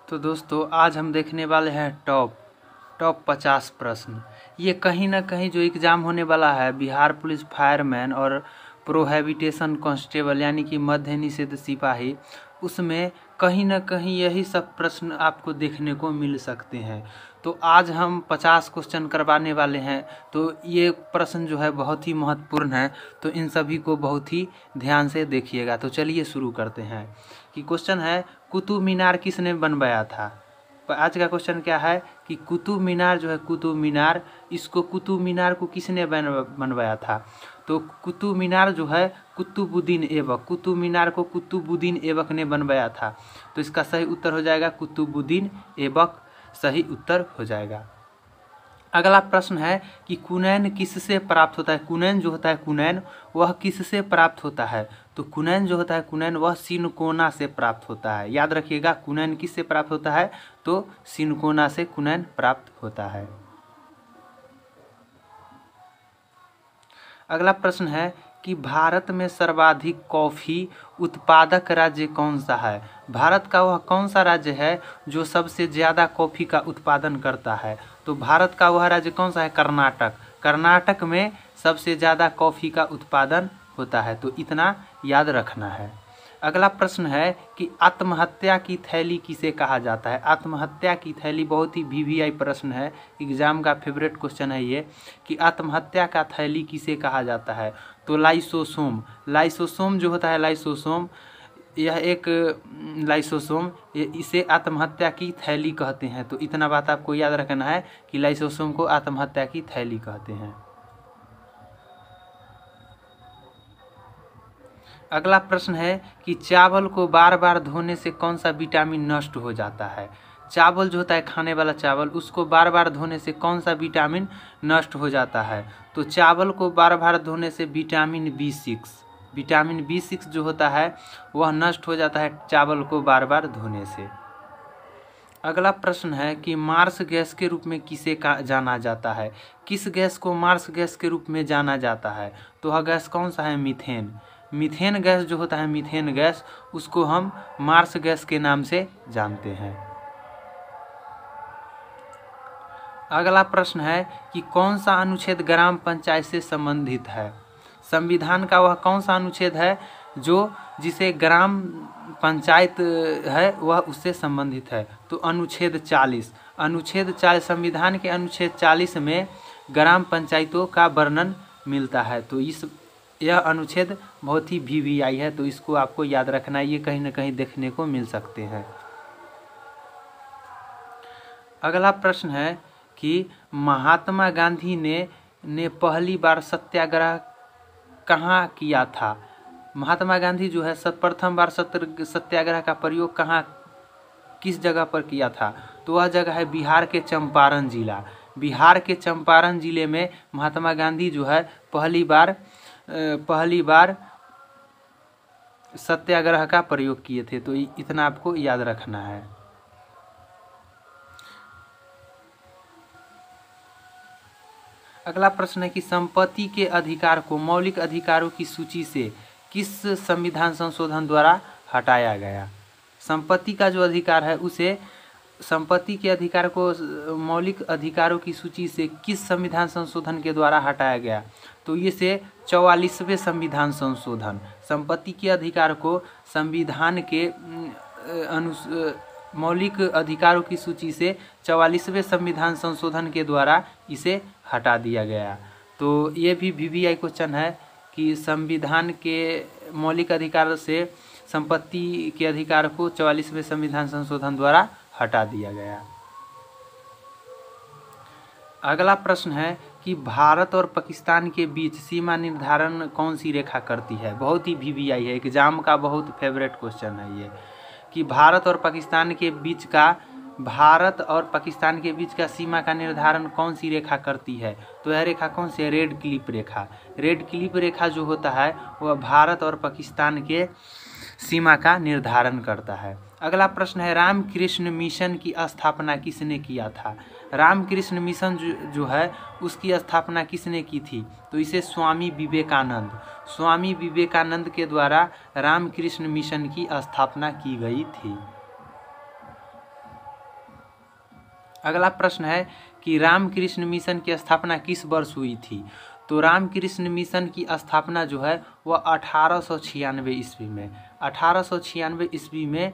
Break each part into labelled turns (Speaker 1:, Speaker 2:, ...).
Speaker 1: तो दोस्तों आज हम देखने वाले हैं टॉप 50 प्रश्न। ये कहीं ना कहीं जो एग्ज़ाम होने वाला है बिहार पुलिस फायरमैन और प्रोहिबिटेशन कांस्टेबल यानी कि मद्य निषेध सिपाही, उसमें कहीं ना कहीं यही सब प्रश्न आपको देखने को मिल सकते हैं। तो आज हम 50 क्वेश्चन करवाने वाले हैं। तो ये प्रश्न जो है बहुत ही महत्वपूर्ण है, तो इन सभी को बहुत ही ध्यान से देखिएगा। तो चलिए शुरू करते हैं कि क्वेश्चन है कुतुब मीनार किसने बनवाया था। आज का क्वेश्चन क्या है कि कुतुब मीनार जो है कुतुब मीनार, इसको कुतुब मीनार को किसने बनवाया था। तो कुतुब मीनार जो है कुतुबुद्दीन ऐबक, कुतुब मीनार को कुतुबुद्दीन ऐबक ने बनवाया था। तो इसका सही उत्तर हो जाएगा कुतुबुद्दीन ऐबक, सही उत्तर हो जाएगा। अगला प्रश्न है कि कुनैन किससे प्राप्त होता है। कुनैन जो होता है कुनैन वह किससे प्राप्त होता है। तो कुनैन जो होता है कुनैन वह सिनकोना से प्राप्त होता है। याद रखिएगा कुनैन किससे प्राप्त होता है, तो सिनकोना से कुनैन प्राप्त होता है। अगला प्रश्न है कि भारत में सर्वाधिक कॉफ़ी उत्पादक राज्य कौन सा है। भारत का वह कौन सा राज्य है जो सबसे ज़्यादा कॉफ़ी का उत्पादन करता है। तो भारत का वह राज्य कौन सा है, कर्नाटक। कर्नाटक में सबसे ज़्यादा कॉफ़ी का उत्पादन होता है, तो इतना याद रखना है। अगला प्रश्न है कि आत्महत्या की थैली किसे कहा जाता है। आत्महत्या की थैली बहुत ही वीवीआई प्रश्न है, एग्जाम का फेवरेट क्वेश्चन है ये कि आत्महत्या का थैली किसे कहा जाता है। तो लाइसोसोम, लाइसोसोम जो होता है लाइसोसोम, यह एक लाइसोसोम, इसे आत्महत्या की थैली कहते हैं। तो इतना बात आपको याद रखना है कि लाइसोसोम को आत्महत्या की थैली कहते हैं। अगला प्रश्न है कि चावल को बार बार धोने से कौन सा विटामिन नष्ट हो जाता है। चावल जो होता है खाने वाला चावल, उसको बार बार धोने से कौन सा विटामिन नष्ट हो जाता है। तो चावल को बार बार धोने से विटामिन B6 जो होता है वह नष्ट हो जाता है चावल को बार बार धोने से। अगला प्रश्न है कि मार्स गैस के रूप में किसे जाना जाता है। किस गैस को मार्स गैस के रूप में जाना जाता है। तो वह गैस कौन सा है, मीथेन। मीथेन गैस जो होता है मीथेन गैस, उसको हम मार्स गैस के नाम से जानते हैं। अगला प्रश्न है कि कौन सा अनुच्छेद ग्राम पंचायत से संबंधित है। संविधान का वह कौन सा अनुच्छेद है जो जिसे ग्राम पंचायत है वह उससे संबंधित है। तो अनुच्छेद 40, अनुच्छेद 40 संविधान के अनुच्छेद 40 में ग्राम पंचायतों का वर्णन मिलता है। तो यह अनुच्छेद बहुत ही वीवीआई है, तो इसको आपको याद रखना है, ये कहीं ना कहीं देखने को मिल सकते हैं। अगला प्रश्न है कि महात्मा गांधी ने पहली बार सत्याग्रह कहाँ किया था। महात्मा गांधी जो है प्रथम बार सत्याग्रह का प्रयोग कहाँ किस जगह पर किया था। तो वह जगह है बिहार के चंपारण जिला। बिहार के चंपारण जिले में महात्मा गांधी जो है पहली बार सत्याग्रह का प्रयोग किए थे। तो इतना आपको याद रखना है। अगला प्रश्न है कि संपत्ति के अधिकार को मौलिक अधिकारों की सूची से किस संविधान संशोधन द्वारा हटाया गया। संपत्ति का जो अधिकार है उसे संपत्ति के अधिकार को मौलिक अधिकारों की सूची से किस संविधान संशोधन के द्वारा हटाया गया। तो इसे 44वें संविधान संशोधन, संपत्ति के अधिकार को संविधान के मौलिक अधिकारों की सूची से 44वें संविधान संशोधन के द्वारा इसे हटा दिया गया। तो ये भी वीवीआई क्वेश्चन है कि संविधान के मौलिक अधिकार से संपत्ति के अधिकार को 44वें संविधान संशोधन द्वारा हटा दिया गया। अगला प्रश्न है कि भारत और पाकिस्तान के बीच सीमा निर्धारण कौन सी रेखा करती है। बहुत ही वीवीआई है, एग्जाम का बहुत फेवरेट क्वेश्चन है ये कि भारत और पाकिस्तान के बीच का सीमा का निर्धारण कौन सी रेखा करती है। तो यह रेखा कौन सी है, रेड क्लिप रेखा। रेड क्लिप रेखा जो होता है वह भारत और पाकिस्तान के सीमा का निर्धारण करता है। अगला प्रश्न है रामकृष्ण मिशन की स्थापना किसने किया था। रामकृष्ण मिशन जो है उसकी स्थापना किसने की थी। तो इसे स्वामी विवेकानंद के द्वारा रामकृष्ण मिशन की स्थापना की गई थी। अगला प्रश्न है कि रामकृष्ण मिशन की स्थापना किस वर्ष हुई थी। तो रामकृष्ण मिशन की स्थापना जो है वह 1896 ईस्वी में 1896 ईस्वी में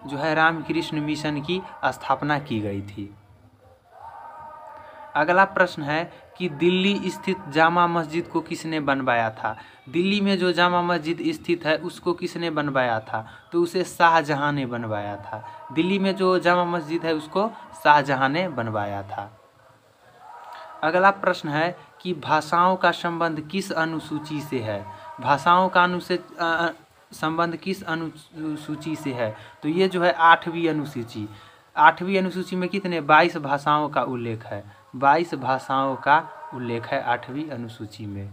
Speaker 1: जो है रामकृष्ण मिशन की स्थापना की गई थी। अगला प्रश्न है कि दिल्ली स्थित जामा मस्जिद को किसने बनवाया था। दिल्ली में जो जामा मस्जिद स्थित है उसको किसने बनवाया था। तो उसे शाहजहां ने बनवाया था। दिल्ली में जो जामा मस्जिद है उसको शाहजहां ने बनवाया था। अगला प्रश्न है कि भाषाओं का संबंध किस अनुसूची से है। भाषाओं का संबंध किस अनुसूची से है। तो ये जो है 8वीं अनुसूची। 8वीं अनुसूची में कितने 22 भाषाओं का उल्लेख है। 22 भाषाओं का उल्लेख है 8वीं अनुसूची में।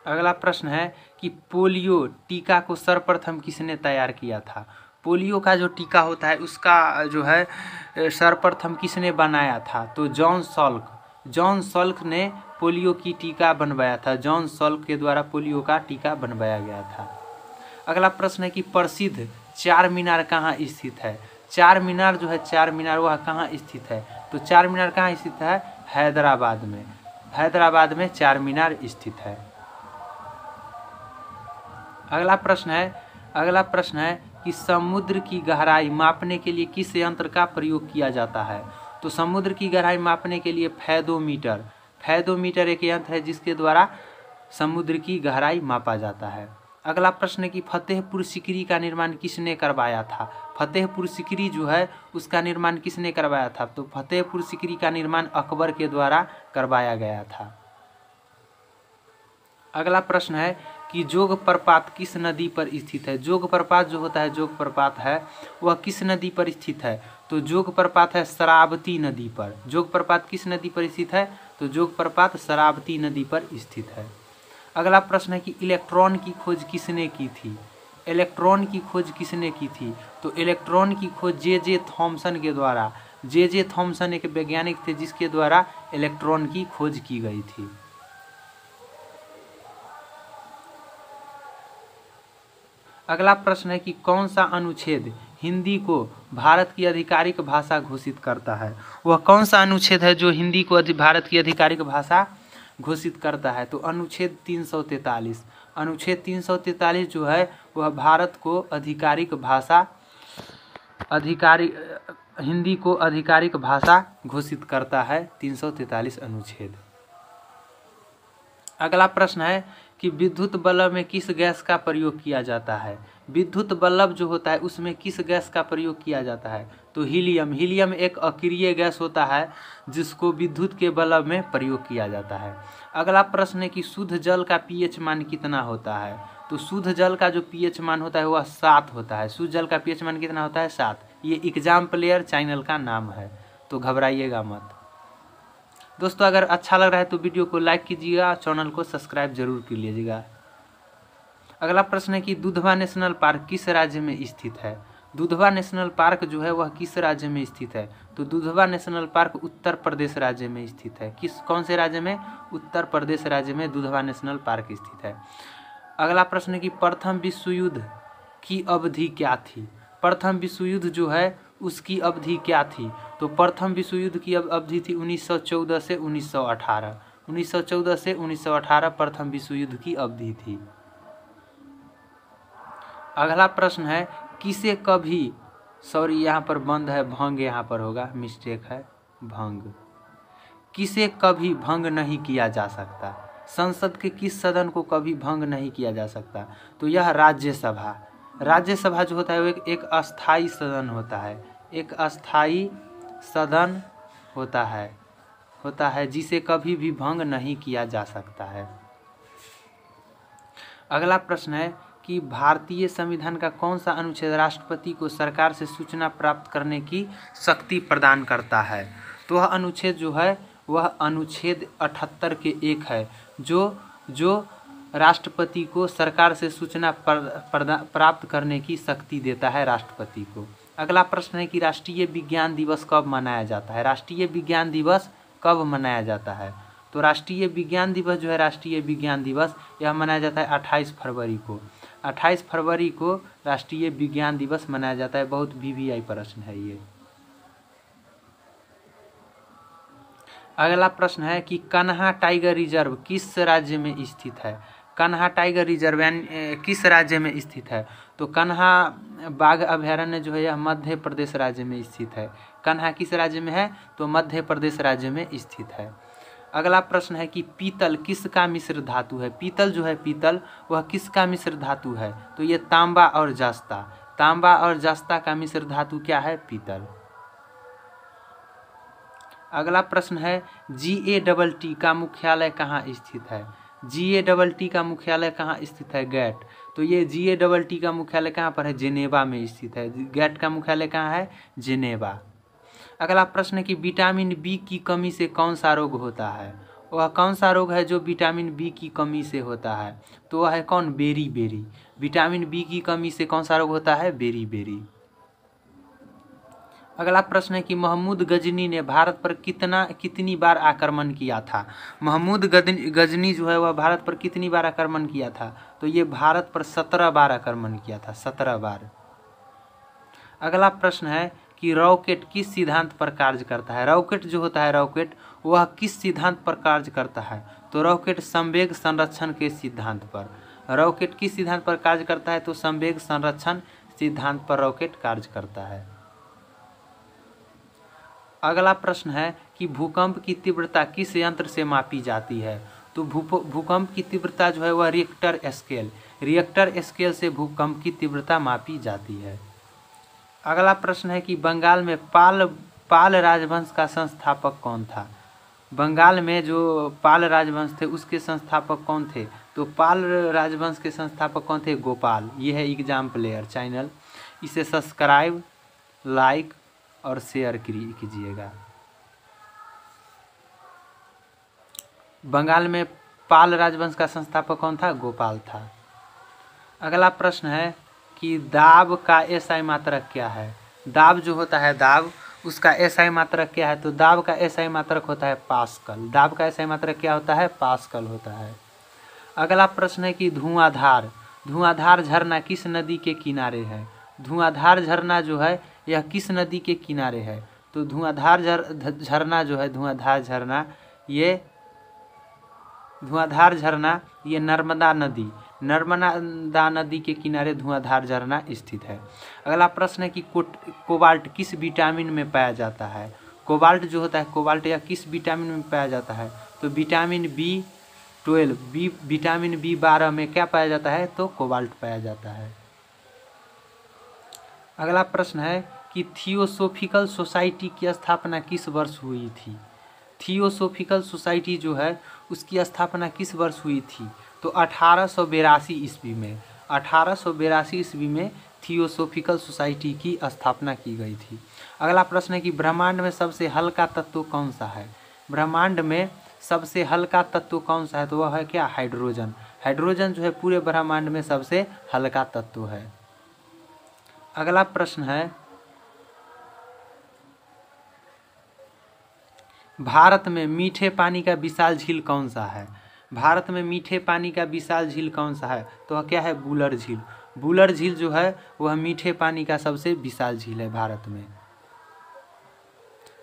Speaker 1: अगला प्रश्न है कि पोलियो टीका को सर्वप्रथम किसने तैयार किया था। पोलियो का जो टीका होता है उसका जो है सर्वप्रथम किसने बनाया था। तो जॉन सल्क ने पोलियो की टीका बनवाया था। जॉन सल्क के द्वारा पोलियो का टीका बनवाया गया था। अगला प्रश्न है कि प्रसिद्ध चार मीनार कहाँ स्थित है। चार मीनार जो है चार मीनार वह कहाँ स्थित है। तो चार मीनार कहाँ स्थित है हैदराबाद में। हैदराबाद में चार मीनार स्थित है। अगला प्रश्न है कि समुद्र की गहराई मापने के लिए किस यंत्र का प्रयोग किया जाता है। तो समुद्र की गहराई मापने के लिए फैदोमीटर एक यंत्र है जिसके द्वारा समुद्र की गहराई मापा जाता है। अगला प्रश्न है कि फतेहपुर सीकरी का निर्माण किसने करवाया था। फतेहपुर सीकरी जो है उसका निर्माण किसने करवाया था। तो फतेहपुर सीकरी का निर्माण अकबर के द्वारा करवाया गया था। अगला प्रश्न है कि जोग प्रपात किस नदी पर स्थित है। जोग प्रपात जो होता है जोग प्रपात है वह किस नदी पर स्थित है। तो जोग प्रपात है शरावती नदी पर। जोग प्रपात किस नदी पर स्थित है। तो जोग प्रपात शरावती नदी पर स्थित है। अगला प्रश्न है कि इलेक्ट्रॉन की खोज किसने की थी। इलेक्ट्रॉन की खोज किसने की थी। तो इलेक्ट्रॉन की खोज जे थॉमसन के द्वारा। जे थॉमसन एक वैज्ञानिक थे जिसके द्वारा इलेक्ट्रॉन की खोज की गई थी। अगला प्रश्न है कि कौन सा अनुच्छेद हिंदी को भारत की आधिकारिक भाषा घोषित करता है। वह कौन सा अनुच्छेद है जो हिंदी को भारत की आधिकारिक भाषा घोषित करता है। तो अनुच्छेद 343। अनुच्छेद 343 जो है वह भारत को हिंदी को आधिकारिक भाषा घोषित करता है। 343 अनुच्छेद। अगला प्रश्न है कि विद्युत बल्ब में किस गैस का प्रयोग किया जाता है। विद्युत बल्ब जो होता है उसमें किस गैस का प्रयोग किया जाता है। तो हीलियम एक अक्रिय गैस होता है जिसको विद्युत के बल्ब में प्रयोग किया जाता है। अगला प्रश्न है कि शुद्ध जल का पीएच मान कितना होता है। तो शुद्ध जल का जो पीएच मान होता है वह 7 होता है। शुद्ध जल का पीएच मान कितना होता है 7। ये एग्जाम प्लेयर चैनल का नाम है तो घबराइएगा मत। दोस्तों अगर अच्छा लग रहा है तो वीडियो को लाइक कीजिएगा, चैनल को सब्सक्राइब जरूर कर लीजिएगा। अगला प्रश्न है कि दुधवा नेशनल पार्क किस राज्य में स्थित है। दुधवा नेशनल पार्क जो है वह किस राज्य में स्थित है। तो दुधवा नेशनल पार्क उत्तर प्रदेश राज्य में स्थित है। कौन से राज्य में। उत्तर प्रदेश राज्य में दुधवा नेशनल पार्क स्थित है। अगला प्रश्न है कि प्रथम विश्व युद्ध की अवधि क्या थी। प्रथम विश्व युद्ध जो है उसकी अवधि क्या थी। तो प्रथम विश्व युद्ध की अवधि थी 1914 से 1918। 1914 से 1918 प्रथम विश्व युद्ध की अवधि थी। अगला प्रश्न है किसे कभी यहाँ पर बंद है भंग यहाँ पर होगा मिस्टेक है भंग। किसे कभी भंग नहीं किया जा सकता। संसद के किस सदन को कभी भंग नहीं किया जा सकता। तो यह राज्यसभा। राज्यसभा जो होता है वो एक अस्थाई सदन होता है। एक अस्थाई सदन होता है जिसे कभी भी भंग नहीं किया जा सकता है। अगला प्रश्न है कि भारतीय संविधान का कौन सा अनुच्छेद राष्ट्रपति को सरकार से सूचना प्राप्त करने की शक्ति प्रदान करता है। तो वह अनुच्छेद जो है वह अनुच्छेद 78 के 1 है जो राष्ट्रपति को सरकार से सूचना प्राप्त करने की शक्ति देता है राष्ट्रपति को। अगला प्रश्न है कि राष्ट्रीय विज्ञान दिवस कब मनाया जाता है। राष्ट्रीय विज्ञान दिवस कब मनाया जाता है। तो राष्ट्रीय विज्ञान दिवस जो है, राष्ट्रीय विज्ञान दिवस यह मनाया जाता है 28 फरवरी को। 28 फरवरी को राष्ट्रीय विज्ञान दिवस मनाया जाता है। बहुत VVI प्रश्न है ये। अगला प्रश्न है कि कन्हा टाइगर रिजर्व किस राज्य में स्थित है। कन्हा टाइगर रिजर्व किस राज्य में स्थित है। तो कन्हा बाघ अभयारण्य जो है यह मध्य प्रदेश राज्य में स्थित है। कन्हा किस राज्य में है, तो मध्य प्रदेश राज्य में स्थित है। अगला प्रश्न है कि पीतल किसका मिश्र धातु है। पीतल जो है, पीतल वह किसका मिश्र धातु है, तो ये तांबा और जस्ता। तांबा और जस्ता का मिश्र धातु क्या है, पीतल। अगला प्रश्न है GATT का मुख्यालय कहाँ स्थित है। GATT का मुख्यालय कहाँ स्थित है, गैट। तो ये GATT का मुख्यालय कहाँ पर है, जेनेवा में स्थित है। गैट का मुख्यालय कहाँ है, जेनेवा। अगला प्रश्न है कि विटामिन बी की कमी से कौन सा रोग होता है। वह कौन सा रोग है जो विटामिन बी की कमी से होता है, तो वह है कौन, बेरी बेरी। विटामिन बी की कमी से कौन सा रोग होता है, बेरी बेरी। अगला प्रश्न है कि महमूद गजनी ने भारत पर कितनी बार आक्रमण किया था। महमूद गजनी जो है वह भारत पर कितनी बार आक्रमण किया था, तो ये भारत पर 17 बार आक्रमण किया था, 17 बार। अगला प्रश्न है कि रॉकेट किस सिद्धांत पर कार्य करता है। रॉकेट जो होता है, रॉकेट वह किस सिद्धांत पर कार्य करता है, तो रॉकेट संवेग संरक्षण के सिद्धांत पर। रॉकेट किस सिद्धांत पर कार्य करता है, तो संवेग संरक्षण सिद्धांत पर रॉकेट कार्य करता है। अगला प्रश्न है कि भूकंप की तीव्रता किस यंत्र से मापी जाती है। तो भूकंप की तीव्रता जो है वह रिएक्टर स्केल से भूकंप की तीव्रता मापी जाती है। अगला प्रश्न है कि बंगाल में पाल राजवंश का संस्थापक कौन था। बंगाल में जो पाल राजवंश थे उसके संस्थापक कौन थे, तो पाल राजवंश के संस्थापक कौन थे, गोपाल। ये है एग्जाम प्लेयर चैनल, इसे सब्सक्राइब, लाइक और शेयर कीजिएगा। बंगाल में पाल राजवंश का संस्थापक कौन था, गोपाल था। अगला प्रश्न है कि दाब का SI मात्रक क्या है। दाब जो होता है, दाब उसका SI मात्रक क्या है, तो दाब का SI मात्रक होता है पास्कल। दाब का SI मात्रक क्या होता है, पास्कल होता है। अगला प्रश्न है कि धुआंधार झरना किस नदी के किनारे है। धुआंधार झरना जो है यह किस नदी के किनारे है, तो धुआंधार झरना जो है, धुआंधार झरना ये नर्मदा नदी के किनारे धुआंधार झरना स्थित है। अगला प्रश्न है कि कोबाल्ट किस विटामिन में पाया जाता है। कोबाल्ट जो होता है, कोबाल्ट यह किस विटामिन में पाया जाता है, तो विटामिन B12 विटामिन B12 में क्या पाया जाता है, तो कोबाल्ट पाया जाता है। अगला प्रश्न है कि थियोसोफिकल सोसाइटी की स्थापना किस वर्ष हुई थी। थियोसोफिकल सोसाइटी जो है उसकी स्थापना किस वर्ष हुई थी, तो 1882 ईस्वी में। 1882 ईस्वी में थियोसोफिकल सोसाइटी की स्थापना की गई थी। अगला प्रश्न है कि ब्रह्मांड में सबसे हल्का तत्व कौन सा है। ब्रह्मांड में सबसे हल्का तत्व कौन सा है, तो वह है क्या, हाइड्रोजन। हाइड्रोजन जो है पूरे ब्रह्मांड में सबसे हल्का तत्व है। अगला प्रश्न है भारत में मीठे पानी का विशाल झील कौन सा है। भारत में मीठे पानी का विशाल झील कौन सा है, तो वह क्या है, बुलर झील। बुलर झील जो है वह मीठे पानी का सबसे विशाल झील है भारत में।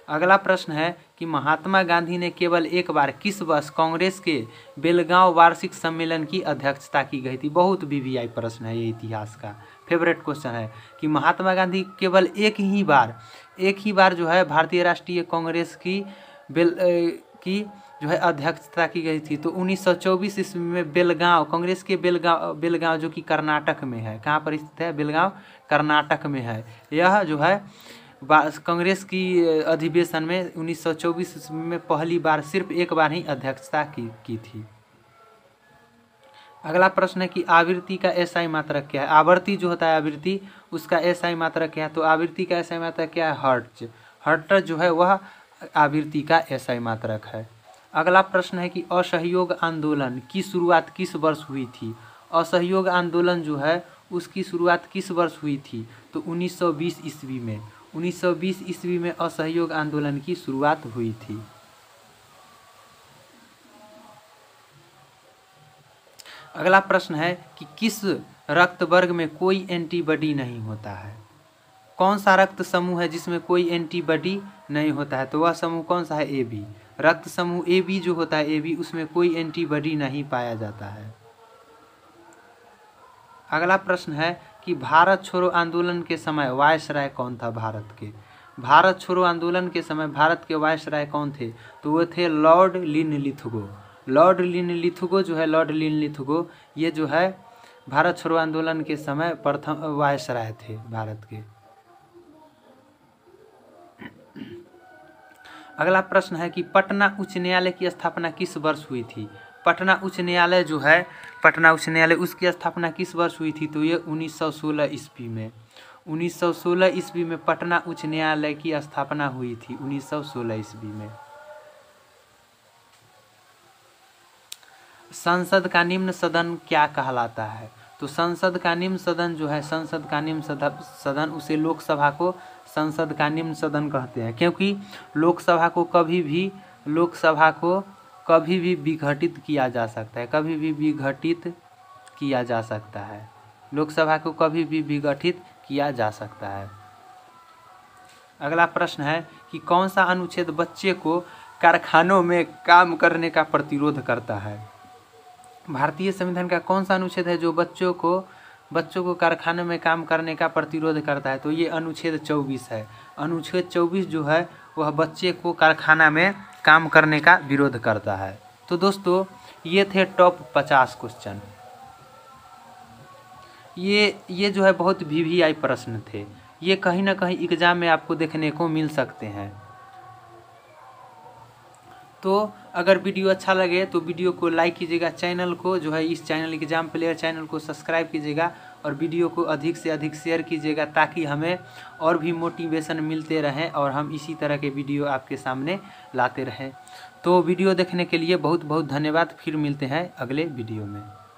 Speaker 1: अगला प्रश्न है कि महात्मा गांधी ने केवल एक बार किस वर्ष कांग्रेस के बेलगांव वार्षिक सम्मेलन की अध्यक्षता की गई थी। बहुत VVI प्रश्न है ये, इतिहास का फेवरेट क्वेश्चन है कि महात्मा गांधी केवल एक ही बार जो है भारतीय राष्ट्रीय कांग्रेस की जो है अध्यक्षता की गई थी, तो 1924 ईस्वी में बेलगांव, कांग्रेस के बेलगांव जो कि कर्नाटक में है। कहाँ पर स्थित है, बेलगांव कर्नाटक में है। यह जो है कांग्रेस की अधिवेशन में 1924 ईस्वी में पहली बार, सिर्फ एक बार ही अध्यक्षता की थी। अगला प्रश्न है कि आवृत्ति का SI मात्रक क्या है। आवर्ती जो होता है आवृत्ति, उसका SI मात्रक क्या है, तो आवृत्ति का SI मात्रक क्या है, हर्ट्ज। हर्ट्ज जो है वह आवृत्ति का SI मात्रक है। अगला प्रश्न है कि असहयोग आंदोलन की शुरुआत किस वर्ष हुई थी। असहयोग आंदोलन जो है उसकी शुरुआत किस वर्ष हुई थी, तो 1920 ईस्वी में। 1920 ईस्वी में असहयोग आंदोलन की शुरुआत हुई थी। अगला प्रश्न है कि किस रक्त वर्ग में कोई एंटीबॉडी नहीं होता है। कौन सा रक्त समूह है जिसमें कोई एंटीबॉडी नहीं होता है, तो वह समूह कौन सा है, ए बी। रक्त समूह ए बी जो होता है, ए बी, उसमें कोई एंटीबॉडी नहीं पाया जाता है। अगला प्रश्न है कि भारत छोड़ो आंदोलन के समय वायसराय कौन था भारत के। भारत छोड़ो आंदोलन के समय भारत के वायसराय कौन थे, तो वो थे लॉर्ड लिनलिथगो। लॉर्ड लिनलिथगो जो है, लॉर्ड लिनलिथगो, ये जो है भारत छोड़ो आंदोलन के समय प्रथम वायसराय थे भारत के। अगला प्रश्न है कि पटना उच्च न्यायालय की स्थापना किस वर्ष हुई थी। पटना उच्च न्यायालय जो है, पटना उच्च न्यायालय, उसकी स्थापना किस वर्ष हुई थी, तो ये 1916 ईस्वी में। 1916 ईस्वी में पटना उच्च न्यायालय की स्थापना हुई थी, 1916 ईस्वी में। संसद का निम्न सदन क्या कहलाता है, तो संसद का निम्न सदन जो है, संसद का निम्न सदन, उसे लोकसभा को संसद का निम्न सदन कहते हैं, क्योंकि लोकसभा को कभी भी विघटित किया जा सकता है, कभी भी विघटित किया जा सकता है, लोकसभा को कभी भी विघटित किया जा सकता है। अगला प्रश्न है कि कौन सा अनुच्छेद बच्चे को कारखानों में काम करने का प्रतिरोध करता है। भारतीय संविधान का कौन सा अनुच्छेद है जो बच्चों को कारखानों में काम करने का प्रतिरोध करता है, तो ये अनुच्छेद 24 है। अनुच्छेद 24 जो है वह बच्चे को कारखाना में काम करने का विरोध करता है। तो दोस्तों ये थे टॉप 50 क्वेश्चन। ये जो है बहुत VVI प्रश्न थे, ये कहीं ना कहीं एग्जाम में आपको देखने को मिल सकते हैं। तो अगर वीडियो अच्छा लगे तो वीडियो को लाइक कीजिएगा, चैनल को जो है इस चैनल एग्जाम प्लेयर चैनल को सब्सक्राइब कीजिएगा और वीडियो को अधिक से अधिक शेयर कीजिएगा, ताकि हमें और भी मोटिवेशन मिलते रहें और हम इसी तरह के वीडियो आपके सामने लाते रहें। तो वीडियो देखने के लिए बहुत बहुत धन्यवाद। फिर मिलते हैं अगले वीडियो में।